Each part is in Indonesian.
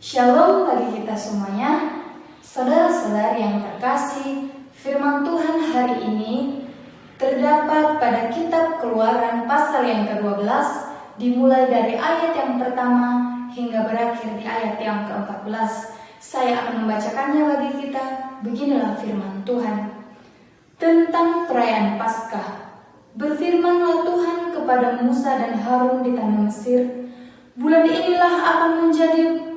Shalom bagi kita semuanya, saudara-saudari yang terkasih. Firman Tuhan hari ini terdapat pada kitab Keluaran pasal yang ke-12, dimulai dari ayat yang pertama hingga berakhir di ayat yang ke-14. Saya akan membacakannya bagi kita. Beginilah firman Tuhan. Tentang perayaan Paskah. Berfirmanlah Tuhan kepada Musa dan Harun di tanah Mesir, bulan inilah akan menjadi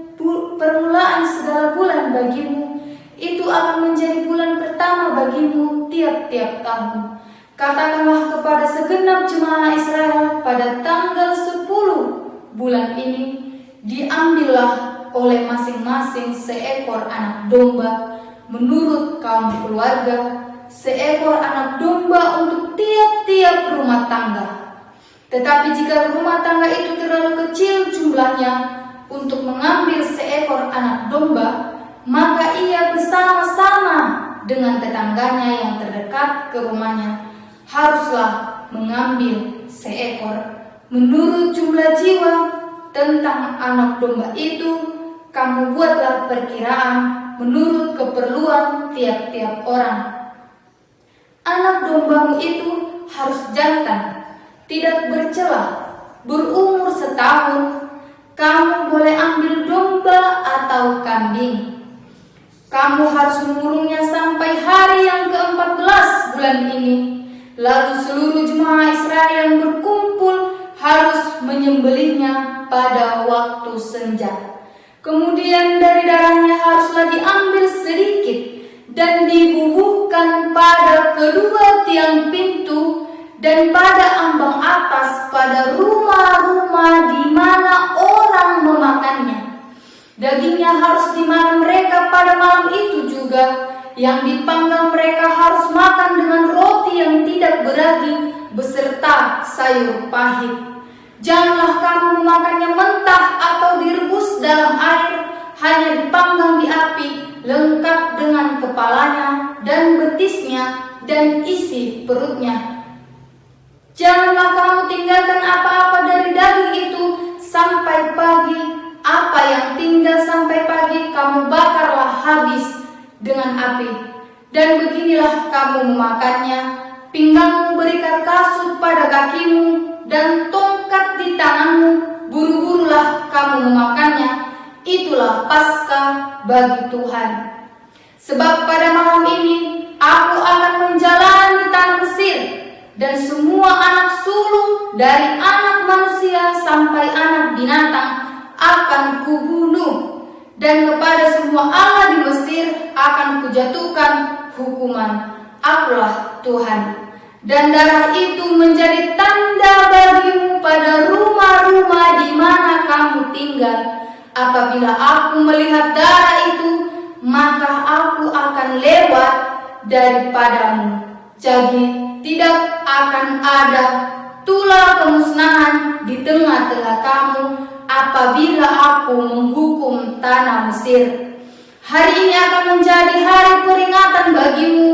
permulaan segala bulan bagimu. Itu akan menjadi bulan pertama bagimu tiap-tiap tahun. Katakanlah kepada segenap jemaah Israel, pada tanggal 10 bulan ini diambillah oleh masing-masing seekor anak domba menurut kaum keluarga, seekor anak domba untuk tiap-tiap rumah tangga. Tetapi jika rumah tangga itu terlalu kecil jumlahnya untuk mengambil seekor anak domba, maka ia bersama-sama dengan tetangganya yang terdekat ke rumahnya haruslah mengambil seekor. Menurut jumlah jiwa tentang anak domba itu, kamu buatlah perkiraan menurut keperluan tiap-tiap orang. Anak dombamu itu harus jantan, tidak bercela, berumur setahun. Kamu boleh ambil domba atau kambing. Kamu harus mengurungnya sampai hari yang ke-14 bulan ini. Lalu seluruh jemaah Israel yang berkumpul harus menyembelihnya pada waktu senja. Kemudian dari darahnya haruslah diambil sedikit dan dibubuhkan pada kedua tiang pintu dan pada ambang atas pada rumah-rumah di mana orang memakannya. Dagingnya harus dimakan mereka pada malam itu juga. Yang dipanggang mereka harus makan dengan roti yang tidak beragi beserta sayur pahit. Janganlah kamu memakannya mentah atau direbus dalam air, hanya dipanggang di api, lengkap dengan kepalanya dan betisnya dan isi perutnya. Janganlah kamu tinggalkan apa-apa dari daging itu sampai pagi. Apa yang tinggal sampai pagi kamu bakarlah habis dengan api. Dan beginilah kamu memakannya. Pinggangmu berikat kasut pada kakimu dan tongkat di tanganmu. Buru-burulah kamu memakannya. Itulah Paskah bagi Tuhan. Sebab pada malam ini aku akan menjalani tanah Mesir, dan semua anak sulung dari anak manusia sampai anak binatang akan kubunuh, dan kepada semua Allah di Mesir akan kujatuhkan hukuman. Akulah Tuhan. Dan darah itu menjadi tanda bagimu pada rumah-rumah di mana kamu tinggal. Apabila aku melihat darah itu, maka aku akan lewat daripadamu. Jadi tidak akan ada tulah kemusnahan di tengah-tengah kamu apabila aku menghukum tanah Mesir. Hari ini akan menjadi hari peringatan bagimu.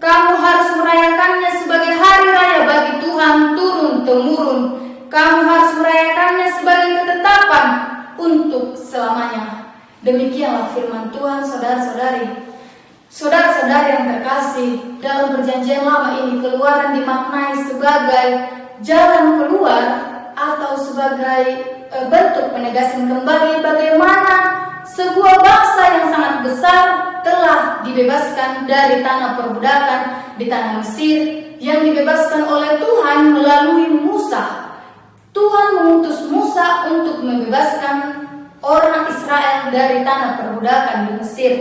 Kamu harus merayakannya sebagai hari raya bagi Tuhan turun-temurun. Kamu harus merayakannya sebagai ketetapan untuk selamanya. Demikianlah firman Tuhan, saudara-saudari. Saudara-saudari yang terkasih, dalam perjanjian lama ini Keluaran dimaknai sebagai jalan keluar atau sebagai bentuk penegasan kembali bagaimana sebuah bangsa yang sangat besar telah dibebaskan dari tanah perbudakan di tanah Mesir, yang dibebaskan oleh Tuhan melalui Musa. Tuhan mengutus Musa untuk membebaskan orang Israel dari tanah perbudakan di Mesir.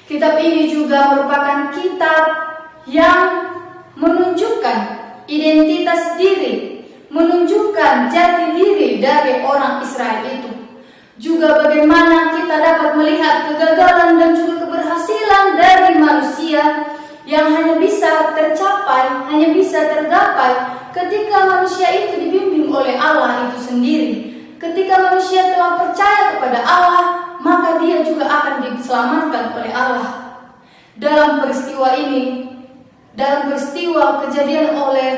Kitab ini juga merupakan kitab yang menunjukkan identitas diri, menunjukkan jati diri dari orang Israel itu. Juga bagaimana kita dapat melihat kegagalan dan juga keberhasilan dari manusia yang hanya bisa tercapai, hanya bisa tergapai ketika manusia itu dibimbing oleh Allah itu sendiri. Ketika manusia telah percaya kepada Allah, maka dia juga akan diselamatkan oleh Allah. Dalam peristiwa ini, dalam peristiwa kejadian oleh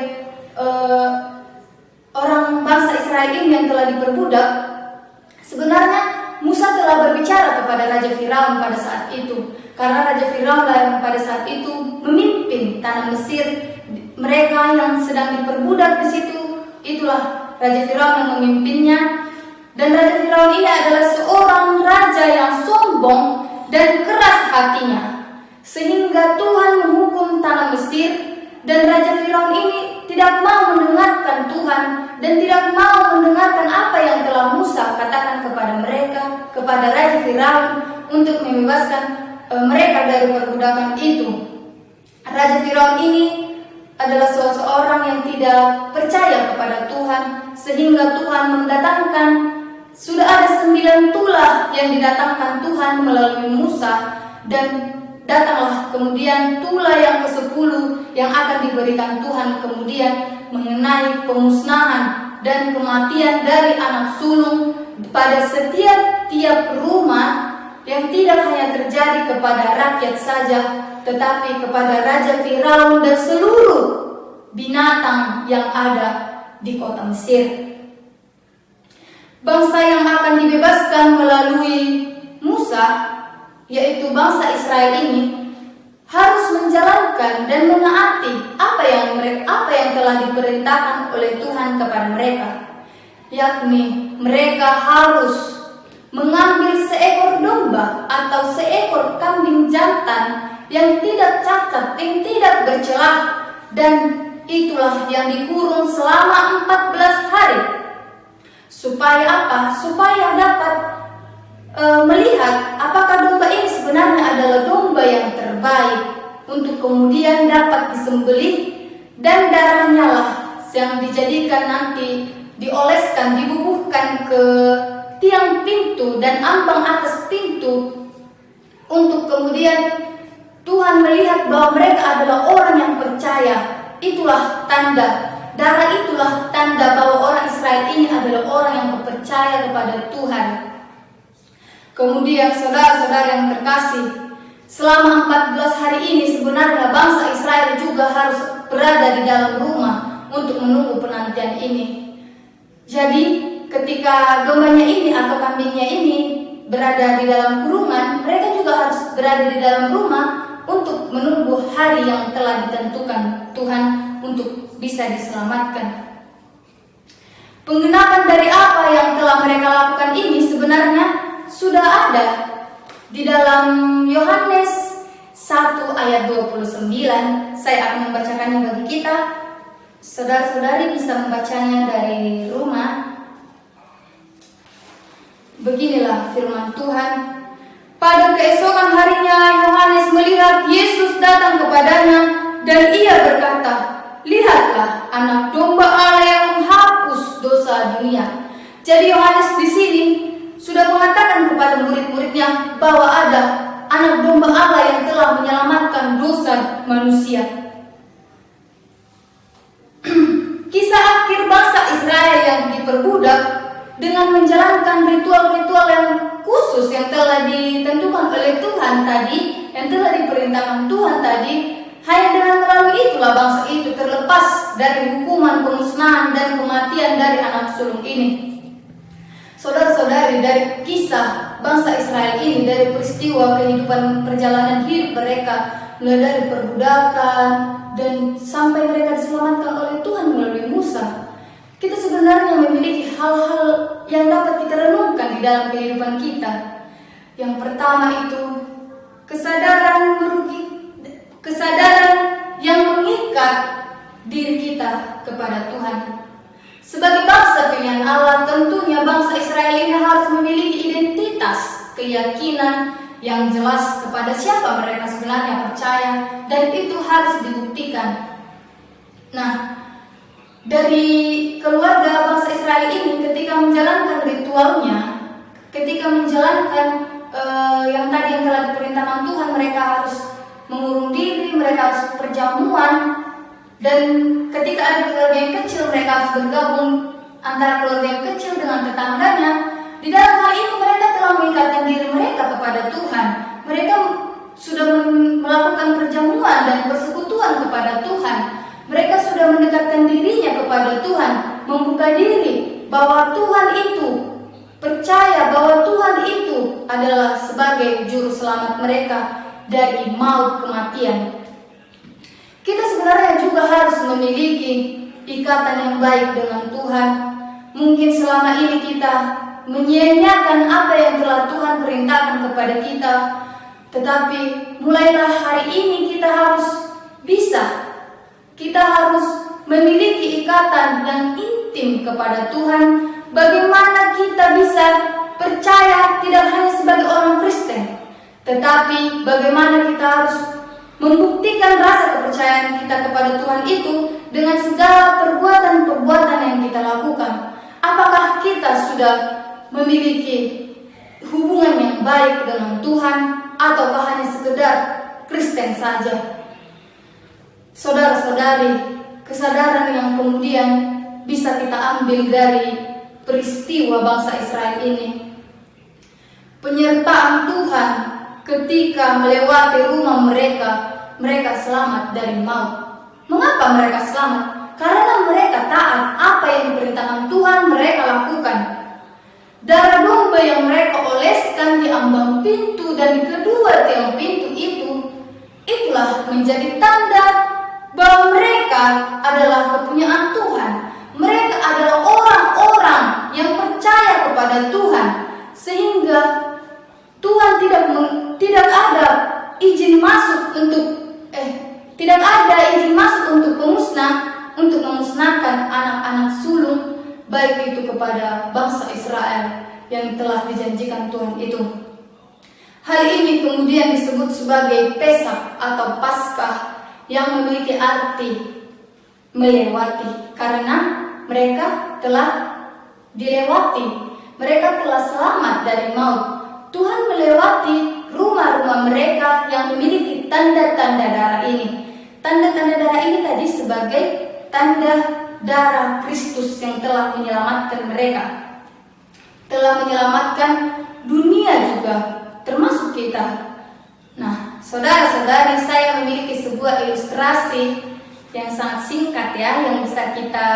orang bangsa Israel ini yang telah diperbudak, sebenarnya Musa telah berbicara kepada Raja Firaun pada saat itu, karena Raja Firaun yang pada saat itu memimpin tanah Mesir. Mereka yang sedang diperbudak di situ, itulah Raja Firaun yang memimpinnya. Dan Raja Firaun ini adalah seorang raja yang sombong dan keras hatinya, sehingga Tuhan menghukum tanah Mesir. Dan Raja Firaun ini tidak mau mendengarkan Tuhan dan tidak mau mendengarkan apa yang telah Musa katakan kepada mereka, kepada Raja Firaun, untuk membebaskan mereka dari perbudakan itu. Raja Firaun ini adalah seseorang yang tidak percaya kepada Tuhan, sehingga Tuhan mendatangkan, sudah ada 9 tulah yang didatangkan Tuhan melalui Musa, dan datanglah kemudian tulah yang ke-10 yang akan diberikan Tuhan kemudian mengenai pemusnahan dan kematian dari anak sulung pada setiap rumah, yang tidak hanya terjadi kepada rakyat saja, tetapi kepada Raja Firaun dan seluruh binatang yang ada di kota Mesir. Bangsa yang akan dibebaskan melalui Musa, yaitu bangsa Israel ini, harus menjalankan dan menaati apa yang telah diperintahkan oleh Tuhan kepada mereka, yakni mereka harus mengambil seekor domba atau seekor kambing jantan yang tidak cacat, yang tidak bercelah, dan itulah yang dikurung selama 14 hari. Supaya apa? Supaya dapat melihat apakah domba ini sebenarnya adalah domba yang terbaik untuk kemudian dapat disembelih, dan darahnya lah yang dijadikan nanti dioleskan, dibubuhkan ke tiang pintu dan ambang atas pintu, untuk kemudian Tuhan melihat bahwa mereka adalah orang yang percaya. Itulah tanda, darah itulah tanda bahwa orang Israel ini adalah orang yang percaya kepada Tuhan. Kemudian saudara-saudara yang terkasih, selama 14 hari ini sebenarnya bangsa Israel juga harus berada di dalam rumah untuk menunggu penantian ini. Jadi ketika dombanya ini atau kambingnya ini berada di dalam kurungan, mereka juga harus berada di dalam rumah untuk menunggu hari yang telah ditentukan Tuhan untuk bisa diselamatkan. Penggenapan dari apa yang telah mereka lakukan ini sebenarnya sudah ada di dalam Yohanes 1 ayat 29. Saya akan membacakannya bagi kita. Saudara-saudari bisa membacanya dari rumah. Beginilah firman Tuhan. Pada keesokan harinya Yohanes melihat Yesus datang kepadanya, dan ia berkata, "Lihatlah anak domba Allah yang menghapus dosa dunia." Jadi Yohanes di sini sudah mengatakan kepada murid-muridnya bahwa ada anak domba Allah yang telah menyelamatkan dosa manusia. Kisah akhir bangsa Israel yang diperbudak dengan menjalankan ritual-ritual yang khusus yang telah ditentukan oleh Tuhan tadi, yang telah diperintahkan Tuhan tadi, hanya dengan melalui itulah bangsa itu terlepas dari hukuman pemusnahan dan kematian dari anak sulung ini. Saudara-saudari, dari kisah bangsa Israel ini, dari peristiwa kehidupan perjalanan hidup mereka, mulai dari perbudakan dan sampai mereka diselamatkan oleh Tuhan melalui Musa, kita sebenarnya memiliki hal-hal yang dapat kita renungkan di dalam kehidupan kita. Yang pertama itu kesadaran yang mengikat diri kita kepada Tuhan. Sebagai bangsa pilihan Allah, tentunya bangsa Israel ini harus memiliki identitas, keyakinan yang jelas kepada siapa mereka sebenarnya percaya, dan itu harus dibuktikan. Nah, dari keluarga bangsa Israel ini ketika menjalankan ritualnya, ketika menjalankan yang tadi yang telah diperintahkan Tuhan, mereka harus mengurung diri, mereka harus perjamuan, dan ketika ada keluarga yang kecil, mereka harus bergabung antara keluarga yang kecil dengan tetangganya. Di dalam hal ini mereka telah mengikatkan diri mereka kepada Tuhan. Mereka sudah melakukan perjamuan dan persekutuan kepada Tuhan. Mereka sudah mendekatkan dirinya kepada Tuhan, membuka diri bahwa Tuhan itu percaya bahwa Tuhan itu adalah sebagai juru selamat mereka dari maut kematian. Kita sebenarnya juga harus memiliki ikatan yang baik dengan Tuhan. Mungkin selama ini kita menyia-nyiakan apa yang telah Tuhan perintahkan kepada kita, tetapi mulailah hari ini kita harus memiliki ikatan yang intim kepada Tuhan. Bagaimana kita bisa percaya tidak hanya sebagai orang Kristen, tetapi bagaimana kita harus membuktikan rasa kepercayaan kita kepada Tuhan itu dengan segala perbuatan-perbuatan yang kita lakukan. Apakah kita sudah memiliki hubungan yang baik dengan Tuhan, ataukah hanya sekedar Kristen saja? Saudara-saudari, kesadaran yang kemudian bisa kita ambil dari peristiwa bangsa Israel ini, penyertaan Tuhan ketika melewati rumah mereka selamat dari maut. Mengapa mereka selamat? Karena mereka taat apa yang diperintahkan Tuhan mereka lakukan. Darah domba yang mereka oleskan di ambang pintu dan di kedua tiang pintu itulah menjadi tanda bahwa mereka adalah kepunyaan Tuhan. Mereka adalah orang-orang yang percaya kepada Tuhan, sehingga Tuhan tidak ada izin masuk untuk memusnahkan anak-anak sulung, baik itu kepada bangsa Israel yang telah dijanjikan Tuhan itu. Hal ini kemudian disebut sebagai Pesak atau Paskah yang memiliki arti melewati, karena mereka telah dilewati, mereka telah selamat dari maut. Tuhan melewati rumah-rumah mereka yang memiliki tanda-tanda darah ini. Tanda-tanda darah ini tadi sebagai tanda darah Kristus yang telah menyelamatkan mereka, telah menyelamatkan dunia juga, termasuk kita. Nah, saudara-saudari, saya memiliki sebuah ilustrasi yang sangat singkat yang bisa kita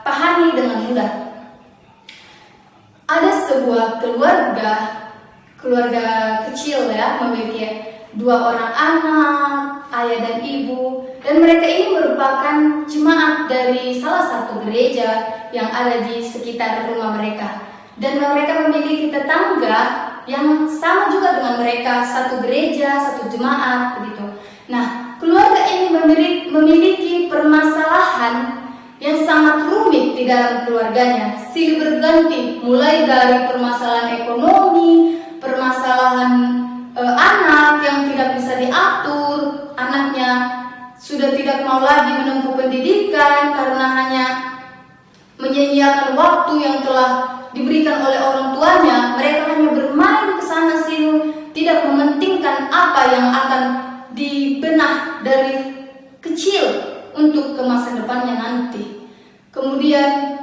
pahami dengan mudah. Ada sebuah keluarga kecil memiliki 2 orang anak, ayah dan ibu, dan mereka ini merupakan jemaat dari salah satu gereja yang ada di sekitar rumah mereka. Dan mereka memiliki tetangga yang sama juga dengan mereka, satu gereja, satu jemaat begitu. Nah, keluarga ini memiliki permasalahan yang sangat rumit di dalam keluarganya, silih berganti, mulai dari permasalahan ekonomi, permasalahan anak yang tidak bisa diatur, anaknya sudah tidak mau lagi menempuh pendidikan karena hanya menyia-nyiakan waktu yang telah diberikan oleh orang tuanya. Mereka hanya bermain ke sana sini, tidak mementingkan apa yang akan dibenah dari kecil untuk ke masa depannya nanti. Kemudian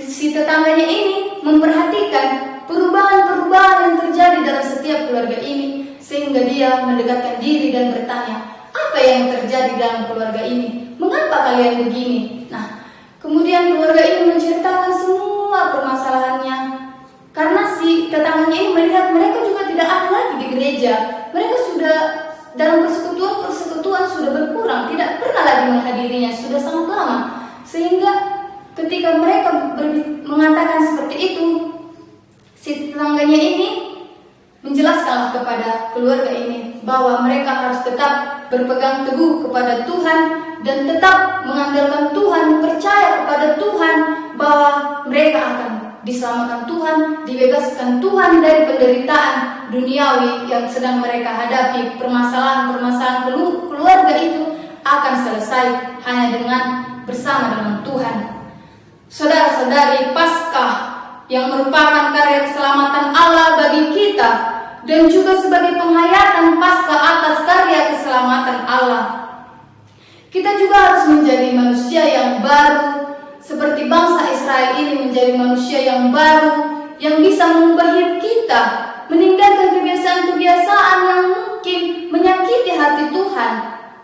si tetangganya ini memperhatikan perubahan-perubahan yang terjadi dalam setiap keluarga ini, sehingga dia mendekatkan diri dan bertanya, apa yang terjadi dalam keluarga ini? Mengapa kalian begini? Nah, kemudian keluarga ini menceritakan semua permasalahannya, karena si tetangganya ini melihat mereka juga tidak ada lagi di gereja. Mereka sudah dalam persekutuan sudah berkurang, tidak pernah lagi menghadirinya, sudah sangat lama. Sehingga ketika mereka mengatakan seperti itu, si tetangganya ini menjelaskanlah kepada keluarga ini bahwa mereka harus tetap berpegang teguh kepada Tuhan dan tetap mengandalkan Tuhan, percaya kepada Tuhan bahwa mereka akan diselamatkan Tuhan, dibebaskan Tuhan dari penderitaan duniawi yang sedang mereka hadapi. Permasalahan-permasalahan keluarga itu akan selesai hanya bersama dengan Tuhan. Saudara-saudari, Paskah yang merupakan karya keselamatan Allah bagi kita dan juga sebagai penghayatan Paskah atas karya keselamatan Allah. Kita juga harus menjadi manusia yang baru, seperti bangsa Israel ini menjadi manusia yang baru, yang bisa mengubah hidup kita, meninggalkan kebiasaan-kebiasaan yang mungkin menyakiti hati Tuhan.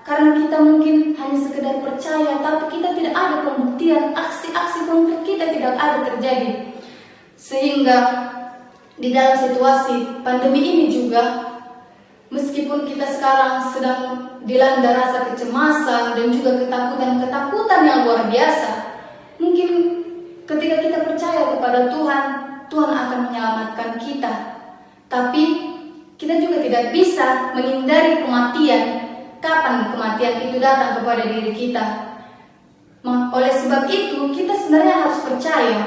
Karena kita mungkin hanya sekedar percaya, tapi kita tidak ada pembuktian, aksi-aksi konkret kita tidak ada terjadi. Sehingga di dalam situasi pandemi ini juga, meskipun kita sekarang sedang dilanda rasa kecemasan dan juga ketakutan yang luar biasa, mungkin ketika kita percaya kepada Tuhan, Tuhan akan menyelamatkan kita. Tapi kita juga tidak bisa menghindari kematian, kapan kematian itu datang kepada diri kita. Oleh sebab itu, kita sebenarnya harus percaya,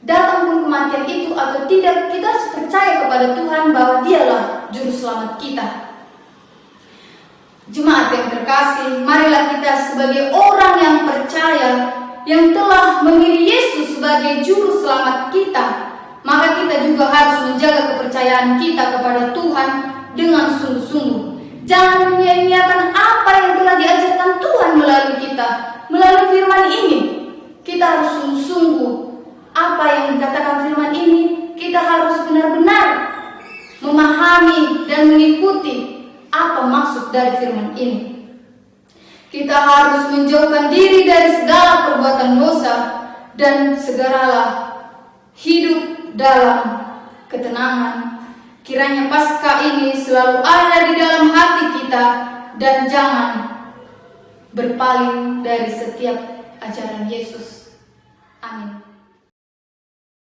datang pun kematian itu atau tidak, kita harus percaya kepada Tuhan bahwa Dialah juru selamat kita. Jemaat yang terkasih, marilah kita sebagai orang yang percaya, yang telah memilih Yesus sebagai juru selamat kita, maka kita juga harus menjaga kepercayaan kita kepada Tuhan dengan sungguh-sungguh. Jangan menyia-nyiakan apa yang telah diajarkan Tuhan melalui kita, melalui firman ini. Kita harus sungguh-sungguh apa yang dikatakan firman ini, kita harus benar-benar memahami dan mengikuti apa maksud dari firman ini. Kita harus menjauhkan diri dari segala perbuatan dosa dan segeralah hidup dalam ketenangan. Kiranya Paskah ini selalu ada di dalam hati kita dan jangan berpaling dari setiap ajaran Yesus. Amin.